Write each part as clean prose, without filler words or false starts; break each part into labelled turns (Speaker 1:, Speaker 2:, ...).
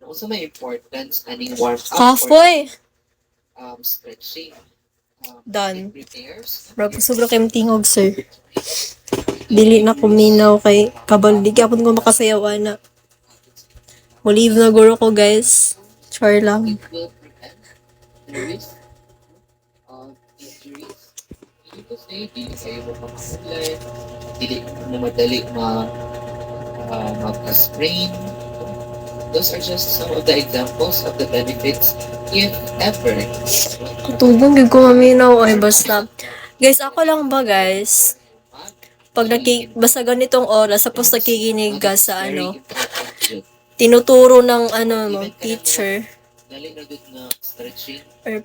Speaker 1: Also may importance aning warm up or
Speaker 2: Kafoy!
Speaker 1: stretching.
Speaker 2: Done.
Speaker 1: It prepares
Speaker 2: Bro, sobra kayong tingog, sir. Dili na kuminaw kay kabaldi. Kapon ko makasayaw, ana. Mulive na guro ko, guys. Char lang.
Speaker 1: it will prevent the risk of injuries. Hindi ko say, hindi kayo mapapasulan, hindi mo madali magka-sprain. Those are just some of the examples of the benefits if ever.
Speaker 2: Katubong, gig ko maminaw. Ay, basta. Guys, ako lang ba, guys? Pag basta ganitong oras, tapos nakikinig ka sa tinuturo ng mo, teacher.
Speaker 1: Dali na good na stretching.
Speaker 2: Or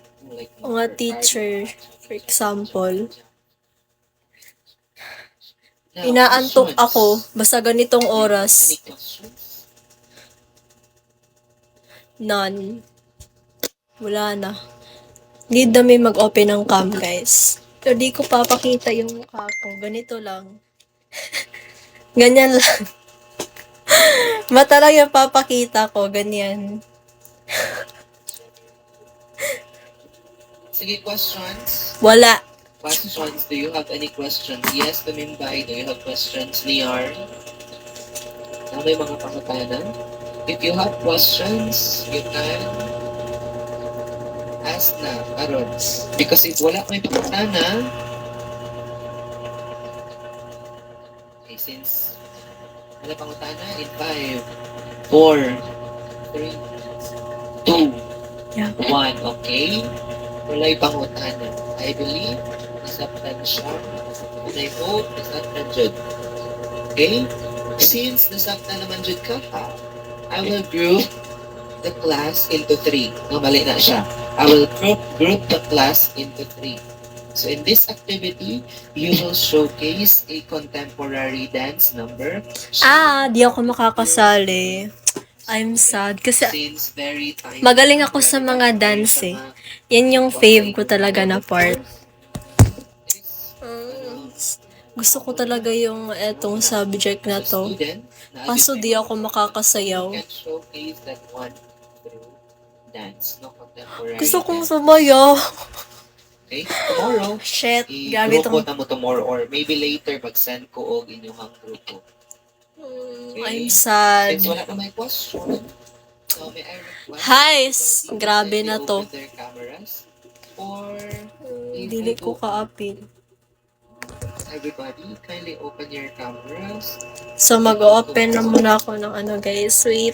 Speaker 2: mga teacher, for example. Inaantok ako, basta ganitong oras.
Speaker 1: Any questions?
Speaker 2: None. Wala na. Need na may mag-open ng cam, guys. Pero di ko papakita yung mukha ko. Ganito lang. Ganyan lang. Mata lang yung papakita ko. Ganyan.
Speaker 1: Sige, questions?
Speaker 2: Wala.
Speaker 1: Questions? Do you have any questions? Yes, Tumimbay. Do you have questions, Liar? Na may mga pangutanan? If you have questions, you can ask na, karon. Because if wala may pangutanan, okay, since wala pangutanan, in 5, 4, 3, 2, 1, okay? Wala'y pangutanan. I believe, nasabtan siya. And I hope, nasabtan jud. Okay? Since nasabtan naman jud ka ha, I will group the class into 3. No, mali na siya. I will group the class into 3. So in this activity, you will showcase a contemporary dance number.
Speaker 2: Di ako makakasali. I'm sad. Kasi
Speaker 1: Since very time
Speaker 2: magaling ako sa mga dance eh. Yan yung fave ko talaga na part. Gusto ko talaga yung etong subject na to. Kaso di ako makakasayaw.
Speaker 1: can showcase that one through dance, no contemporary
Speaker 2: Gusto kong
Speaker 1: dance.
Speaker 2: sumayaw.
Speaker 1: Okay? Tomorrow,
Speaker 2: Shit, gabi
Speaker 1: i-grupo
Speaker 2: tong...
Speaker 1: na mo tomorrow or maybe later pag-send ko og inyong grupo.
Speaker 2: I'm sad.
Speaker 1: Since wala na may question, so may I request
Speaker 2: Guys,
Speaker 1: that
Speaker 2: grabe
Speaker 1: kindly
Speaker 2: na to.
Speaker 1: open their cameras or
Speaker 2: Dili ko kaapil.
Speaker 1: everybody kindly open your cameras.
Speaker 2: So, mag-open na muna ako ng guys. Wait.